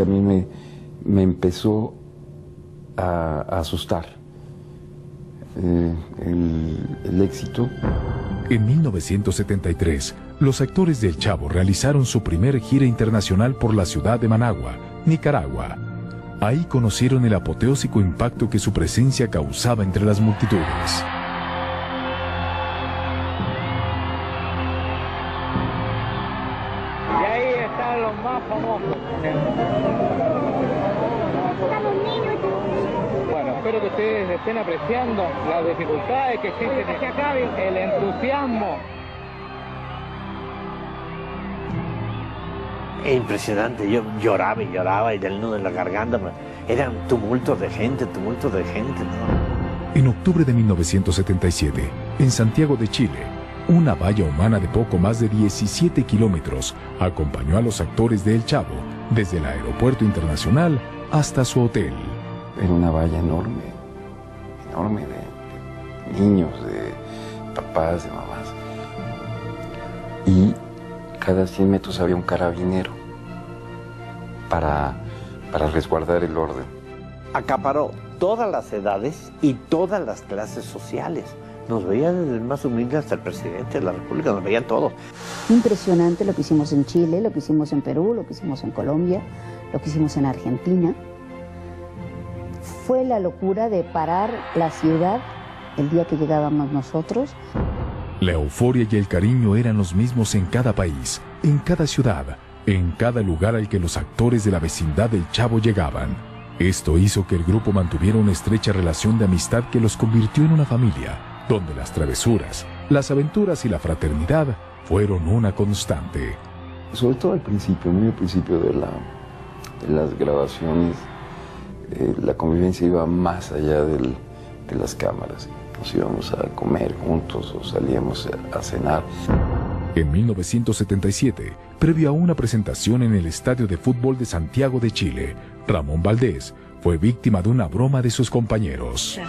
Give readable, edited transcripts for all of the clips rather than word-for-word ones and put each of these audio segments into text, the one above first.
que a mí me empezó a asustar. El éxito. En 1973, los actores del Chavo realizaron su primer gira internacional por la ciudad de Managua, Nicaragua. Ahí conocieron el apoteósico impacto que su presencia causaba entre las multitudes. Y ahí están los más famosos. Bueno, espero que ustedes estén apreciando las dificultades que existen, que acabe el entusiasmo. Es impresionante, yo lloraba y lloraba y del nudo en la garganta, eran tumultos de gente, ¿no? En octubre de 1977, en Santiago de Chile, una valla humana de poco más de 17 kilómetros acompañó a los actores de El Chavo desde el aeropuerto internacional hasta su hotel. Era una valla enorme, enorme de niños, de papás, de mamás. Y cada 100 metros había un carabinero para resguardar el orden. Acaparó todas las edades y todas las clases sociales. Nos veían desde el más humilde hasta el presidente de la República, nos veían todos. Impresionante lo que hicimos en Chile, lo que hicimos en Perú, lo que hicimos en Colombia, lo que hicimos en Argentina. Fue la locura de parar la ciudad el día que llegábamos nosotros. La euforia y el cariño eran los mismos en cada país, en cada ciudad, en cada lugar al que los actores de la vecindad del Chavo llegaban. Esto hizo que el grupo mantuviera una estrecha relación de amistad que los convirtió en una familia, donde las travesuras, las aventuras y la fraternidad fueron una constante. Sobre todo al principio, muy al principio de las grabaciones, la convivencia iba más allá de las cámaras. Nos íbamos a comer juntos o salíamos a cenar. En 1977, previo a una presentación en el Estadio de Fútbol de Santiago de Chile, Ramón Valdés fue víctima de una broma de sus compañeros.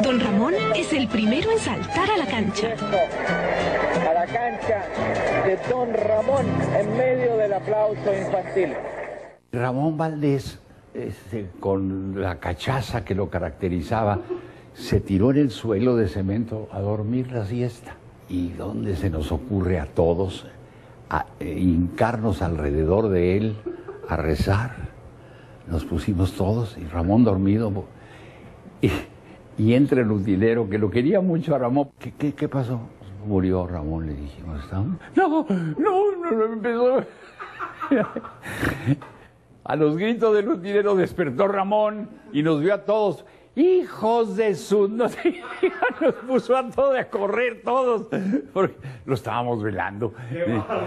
Don Ramón es el primero en saltar a la cancha. A la cancha de Don Ramón en medio del aplauso infantil. Ramón Valdés, con la cachaza que lo caracterizaba, se tiró en el suelo de cemento a dormir la siesta. ¿Y dónde se nos ocurre a todos hincarnos alrededor de él a rezar? Nos pusimos todos y Ramón dormido. Y entra el utilero, que lo quería mucho a Ramón. ¿Qué pasó? Murió Ramón, le dijimos. No, empezó. A los gritos del utilero despertó Ramón y nos vio a todos. ¡Hijos de su! Nos puso a todos a correr todos, porque lo estábamos velando.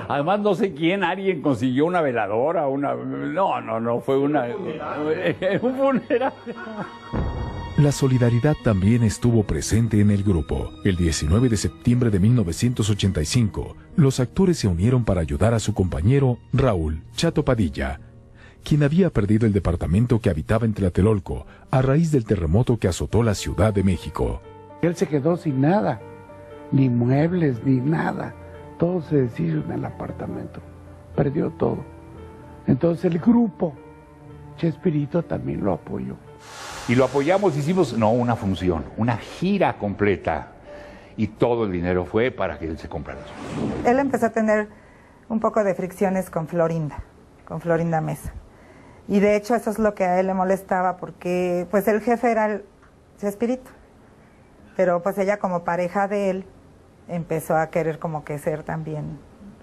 Además, no sé quién, alguien consiguió una veladora, No, fue un funeral. La solidaridad también estuvo presente en el grupo. El 19 de septiembre de 1985, los actores se unieron para ayudar a su compañero Raúl Chato Padilla, quien había perdido el departamento que habitaba en Tlatelolco a raíz del terremoto que azotó la Ciudad de México. Él se quedó sin nada, ni muebles, ni nada. Todo se deshizo en el apartamento, perdió todo. Entonces el grupo Chespirito también lo apoyó. Y lo apoyamos, hicimos, una función, una gira completa. Y todo el dinero fue para que él se comprara eso. Él empezó a tener un poco de fricciones con Florinda Mesa. Y de hecho eso es lo que a él le molestaba, porque pues el jefe era el Chespirito. Pero pues ella, como pareja de él, empezó a querer como que ser también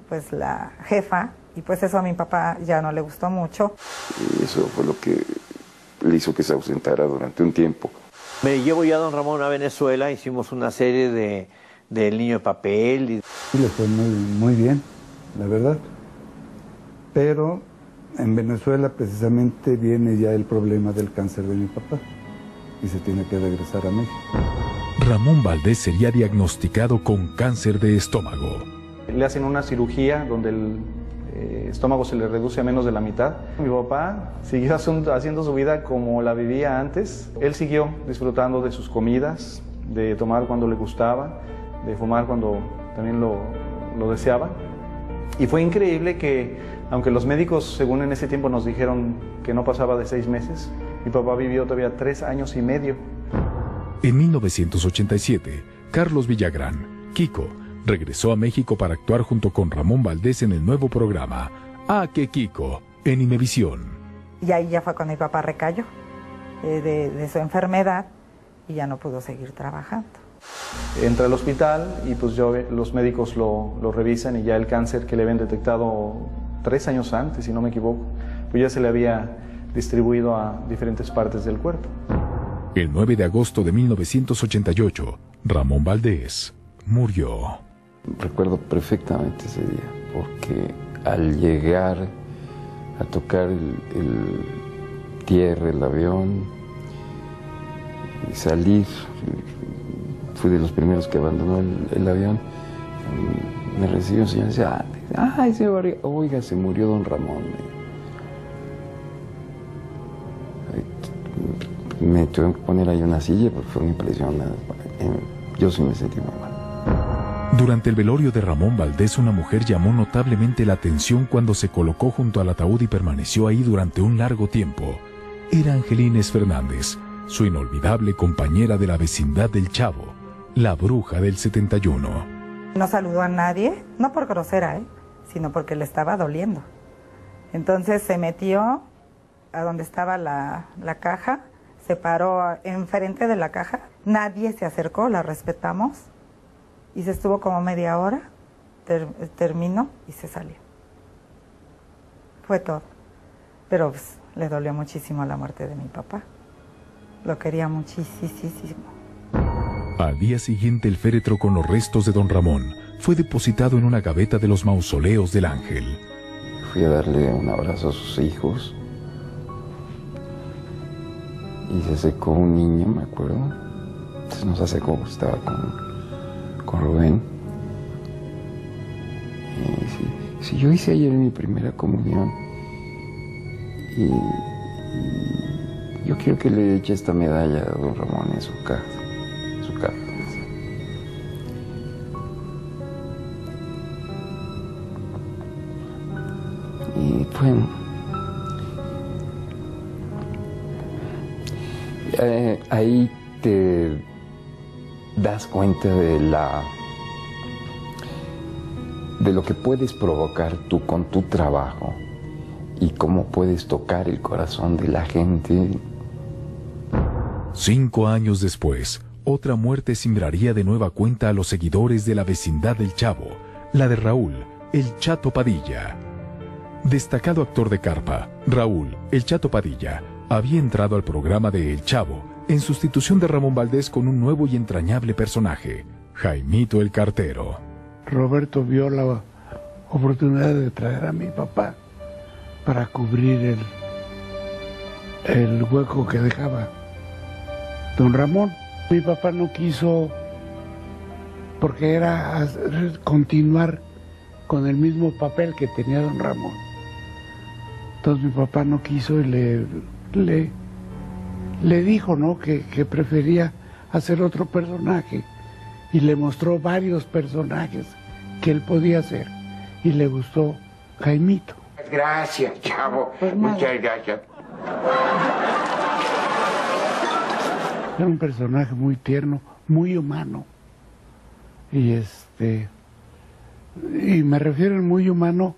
pues la jefa, y pues eso a mi papá ya no le gustó mucho. Y eso fue lo que le hizo que se ausentara durante un tiempo. Me llevo ya a don Ramón a Venezuela, hicimos una serie de El Niño de Papel. Sí, le fue muy bien, la verdad. Pero en Venezuela precisamente viene ya el problema del cáncer de mi papá y se tiene que regresar a México. Ramón Valdés sería diagnosticado con cáncer de estómago. Le hacen una cirugía donde el estómago se le reduce a menos de la mitad. Mi papá siguió haciendo su vida como la vivía antes. Él siguió disfrutando de sus comidas, de tomar cuando le gustaba, de fumar cuando también lo deseaba. Y fue increíble que Aunque los médicos, según en ese tiempo, nos dijeron que no pasaba de 6 meses, mi papá vivió todavía 3 años y medio. En 1987, Carlos Villagrán, Kiko, regresó a México para actuar junto con Ramón Valdés en el nuevo programa ¡Ah, qué Kiko!, en Imevisión. Y ahí ya fue cuando mi papá recayó de su enfermedad y ya no pudo seguir trabajando. Entra al hospital y pues los médicos lo revisan y ya el cáncer que le habían detectado 3 años antes, si no me equivoco, pues ya se le había distribuido a diferentes partes del cuerpo. El 9 de agosto de 1988, Ramón Valdés murió. Recuerdo perfectamente ese día, porque al llegar a tocar el tierra, el avión, y salir, fui de los primeros que abandonó el avión, me recibió un señor y decía, oiga, se murió don Ramón. Me tuve que poner ahí una silla porque fue una impresión. Yo sí me sentí muy mal. Durante el velorio de Ramón Valdés, una mujer llamó notablemente la atención cuando se colocó junto al ataúd y permaneció ahí durante un largo tiempo. Era Angelines Fernández, su inolvidable compañera de la vecindad del Chavo, la bruja del 71. No saludó a nadie, no por grosera, sino porque le estaba doliendo. Entonces se metió a donde estaba la caja, se paró enfrente de la caja, nadie se acercó, la respetamos y se estuvo como media hora, terminó y se salió. Fue todo. Pero pues, le dolió muchísimo la muerte de mi papá. Lo quería muchísimo. Al día siguiente, el féretro con los restos de don Ramón fue depositado en una gaveta de los mausoleos del Ángel. Fui a darle un abrazo a sus hijos y se acercó un niño, me acuerdo. Entonces nos acercó, estaba con Rubén. Y sí, yo hice ayer mi primera comunión y yo quiero que le eche esta medalla a don Ramón en su caja. Y bueno, ahí te das cuenta de lo que puedes provocar tú con tu trabajo y cómo puedes tocar el corazón de la gente. 5 años después, otra muerte sembraría de nueva cuenta a los seguidores de la vecindad del Chavo, la de Raúl, el Chato Padilla. Destacado actor de carpa, Raúl, el Chato Padilla, había entrado al programa de El Chavo en sustitución de Ramón Valdés con un nuevo y entrañable personaje, Jaimito el Cartero. Roberto vio la oportunidad de traer a mi papá para cubrir el hueco que dejaba don Ramón. Mi papá no quiso, porque era continuar con el mismo papel que tenía don Ramón. Entonces mi papá no quiso y le dijo, ¿no?, que prefería hacer otro personaje, y le mostró varios personajes que él podía hacer y le gustó Jaimito. Gracias, Chavo. Muchas gracias. Era un personaje muy tierno, muy humano. Y me refiero a muy humano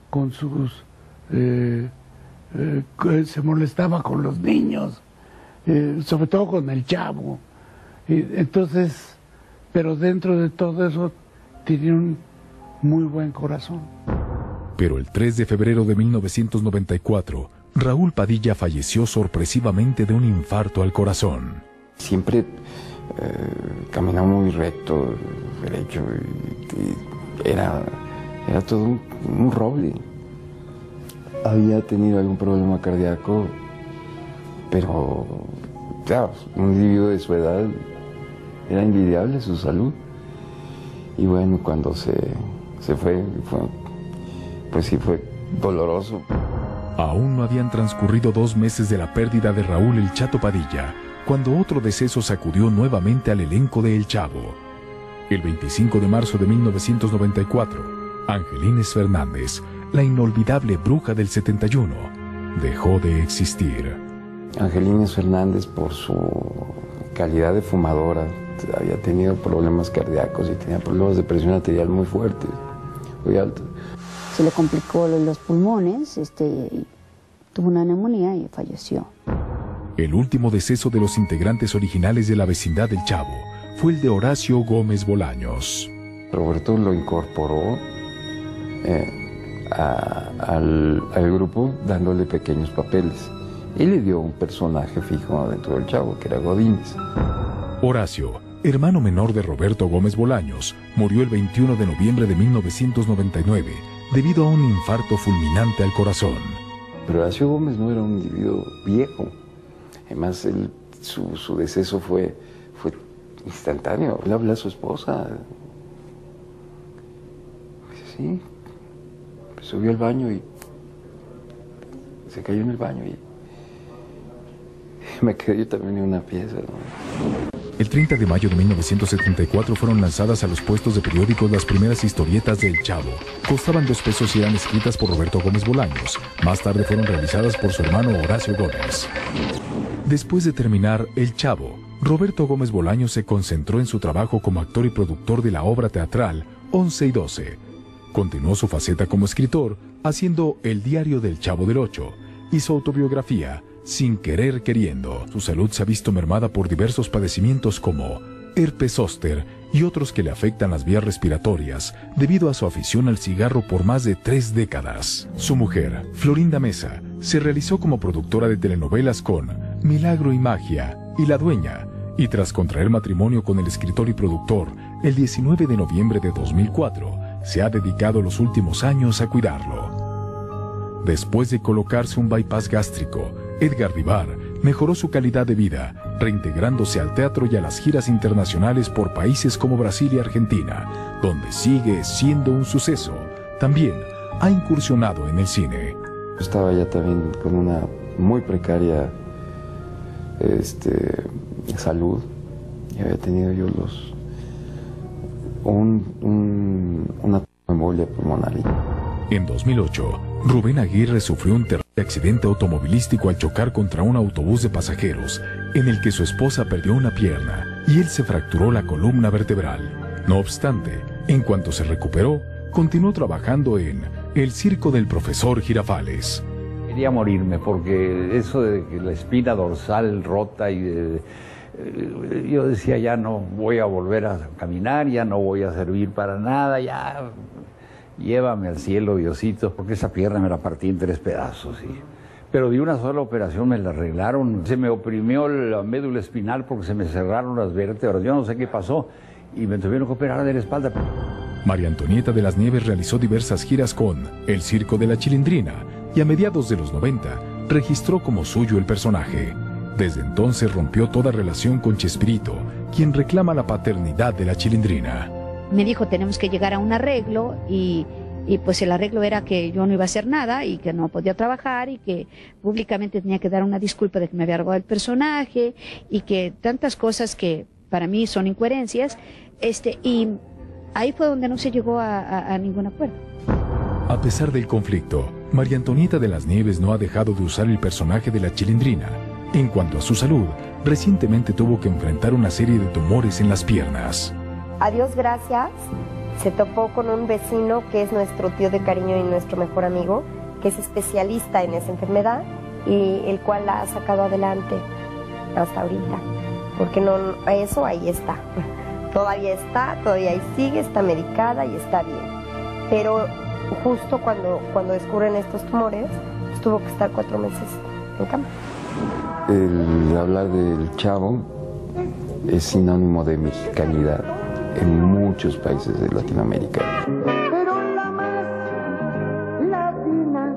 con sus... se molestaba con los niños, sobre todo con el Chavo. Entonces, pero dentro de todo eso tenía un muy buen corazón. Pero el 3 de febrero de 1994, Raúl Padilla falleció sorpresivamente de un infarto al corazón. Siempre caminaba muy recto, derecho, y era todo un roble. Había tenido algún problema cardíaco, pero claro, un individuo de su edad, era envidiable su salud. Y bueno, cuando se fue, pues sí fue doloroso. Aún no habían transcurrido 2 meses de la pérdida de Raúl el Chato Padilla, cuando otro deceso sacudió nuevamente al elenco de El Chavo. El 25 de marzo de 1994, Angelines Fernández, la inolvidable bruja del 71 dejó de existir. Angelines Fernández, por su calidad de fumadora, había tenido problemas cardíacos y tenía problemas de presión arterial muy fuertes, muy altos. Se le complicó los pulmones, tuvo una neumonía y falleció. El último deceso de los integrantes originales de la vecindad del Chavo fue el de Horacio Gómez Bolaños. Roberto lo incorporó al grupo dándole pequeños papeles y le dio un personaje fijo dentro del Chavo, que era Godínez. Horacio, hermano menor de Roberto Gómez Bolaños, murió el 21 de noviembre de 1999 debido a un infarto fulminante al corazón. Pero Horacio Gómez no era un individuo viejo. Además, su deceso fue instantáneo. Le habló a su esposa. Sí. Subió al baño y se cayó en el baño y me quedé yo también en una pieza, ¿no? El 30 de mayo de 1974 fueron lanzadas a los puestos de periódicos las primeras historietas del Chavo. Costaban 2 pesos y eran escritas por Roberto Gómez Bolaños. Más tarde fueron realizadas por su hermano Horacio Gómez. Después de terminar El Chavo, Roberto Gómez Bolaños se concentró en su trabajo como actor y productor de la obra teatral 11 y 12. Continuó su faceta como escritor, haciendo El Diario del Chavo del Ocho y su autobiografía Sin Querer Queriendo. Su salud se ha visto mermada por diversos padecimientos como herpes zóster y otros que le afectan las vías respiratorias debido a su afición al cigarro por más de 3 décadas. Su mujer, Florinda Mesa, se realizó como productora de telenovelas con Milagro y Magia y La Dueña, y tras contraer matrimonio con el escritor y productor el 19 de noviembre de 2004, se ha dedicado los últimos años a cuidarlo. Después de colocarse un bypass gástrico, Edgar Vivar mejoró su calidad de vida, reintegrándose al teatro y a las giras internacionales por países como Brasil y Argentina, donde sigue siendo un suceso. También ha incursionado en el cine. Estaba ya también con una muy precaria salud y había tenido yo una embolia pulmonar. En 2008, Rubén Aguirre sufrió un terrible accidente automovilístico al chocar contra un autobús de pasajeros, en el que su esposa perdió una pierna y él se fracturó la columna vertebral. No obstante, en cuanto se recuperó, continuó trabajando en El Circo del Profesor Girafales. Quería morirme porque eso de que la espina dorsal rota y yo decía, ya no voy a volver a caminar, ya no voy a servir para nada, ya llévame al cielo, Diosito, porque esa pierna me la partí en 3 pedazos. ¿Sí? Pero de una sola operación me la arreglaron. Se me oprimió la médula espinal porque se me cerraron las vértebras. Yo no sé qué pasó y me tuvieron que operar de la espalda. María Antonieta de las Nieves realizó diversas giras con El Circo de la Chilindrina y a mediados de los 90 registró como suyo el personaje. Desde entonces rompió toda relación con Chespirito, quien reclama la paternidad de la Chilindrina. Me dijo, tenemos que llegar a un arreglo y pues el arreglo era que yo no iba a hacer nada y que no podía trabajar y que públicamente tenía que dar una disculpa de que me había robado el personaje y que tantas cosas que para mí son incoherencias, y ahí fue donde no se llegó a ningún acuerdo. A pesar del conflicto, María Antonieta de las Nieves no ha dejado de usar el personaje de la Chilindrina. En cuanto a su salud, recientemente tuvo que enfrentar una serie de tumores en las piernas. A Dios gracias, se topó con un vecino que es nuestro tío de cariño y nuestro mejor amigo, que es especialista en esa enfermedad y el cual la ha sacado adelante hasta ahorita. Porque no, eso ahí está. Todavía ahí sigue, está medicada y está bien. Pero justo cuando descubren estos tumores, pues tuvo que estar 4 meses en cama. El hablar del Chavo es sinónimo de mexicanidad en muchos países de Latinoamérica. Pero la más latina,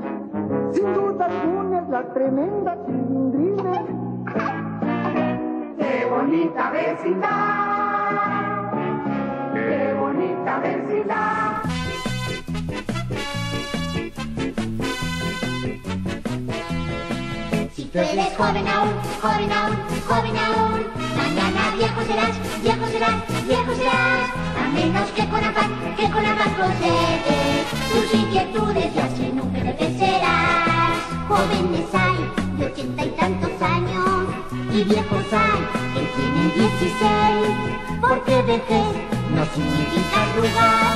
sin duda alguna, es la tremenda Chilindrina. ¡Qué bonita vecindad! ¡Qué bonita vecindad! Si tú eres joven aún, joven aún, joven aún, mañana viejo serás, viejo serás, viejo serás, a menos que con afán conserves tus inquietudes y así nunca envejecerás. Jóvenes hay de 80 y tantos años y viejos hay que tienen 16, porque vejez no significa arrugar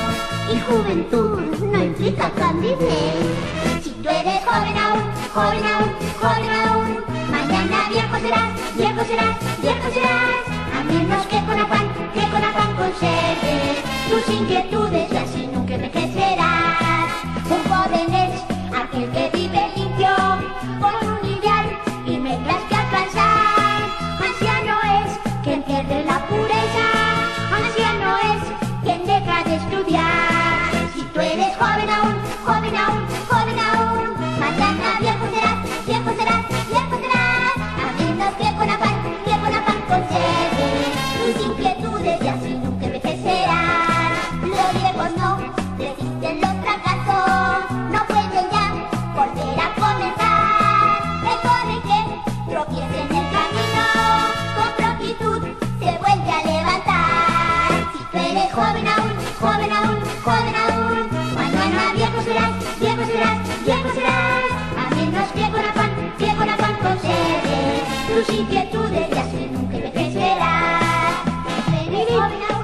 y juventud no implica candidez. Si tú eres joven aún, joven aún, joven aún, mañana viejo serás, viejo serás, viejo serás, a menos que con afán conserves tus inquietudes y así nunca envejecerás. Un joven es aquel que vive limpio, con un ideal y metas que alcanzar. Anciano es quien pierde la pureza, anciano es quien deja de estudiar. Si tú eres joven aún, joven aún, joven aún, mañana viejo serás, viejo serás, viejo serás, a menos que con afán conserves tus inquietudes y así nunca envejecerás. Los viejos no resisten los fracasos, no pueden ya volver a comenzar. Recuerden que tropiece en el camino, con prontitud se vuelve a levantar. Si tú eres joven aún, joven aún, joven aún, mañana viejo serás, viejo serás, viejo serás, a menos que con afán conserves tus inquietudes y así nunca envejecerás.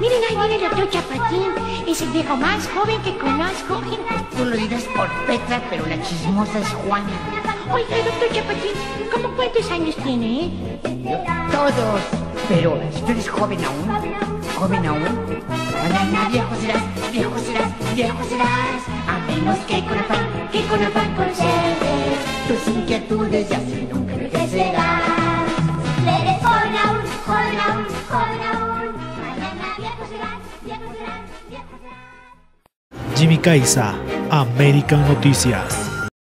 Miren, ahí viene el doctor Chapatín, es el viejo más joven que conozco. Tú lo dirás por Petra, pero la chismosa es Juana. Oiga, doctor Chapatín, ¿cómo cuántos años tiene, Todos. Pero si tú eres joven aún, mañana viejo serás, viejo serás, viejo serás, a menos que con afán conserves tus inquietudes y así nunca envejecerás. Eres joven aún, joven aún, joven aún, mañana viejo serás, viejo serás, viejo serás. Jimmy Caiza, American Noticias.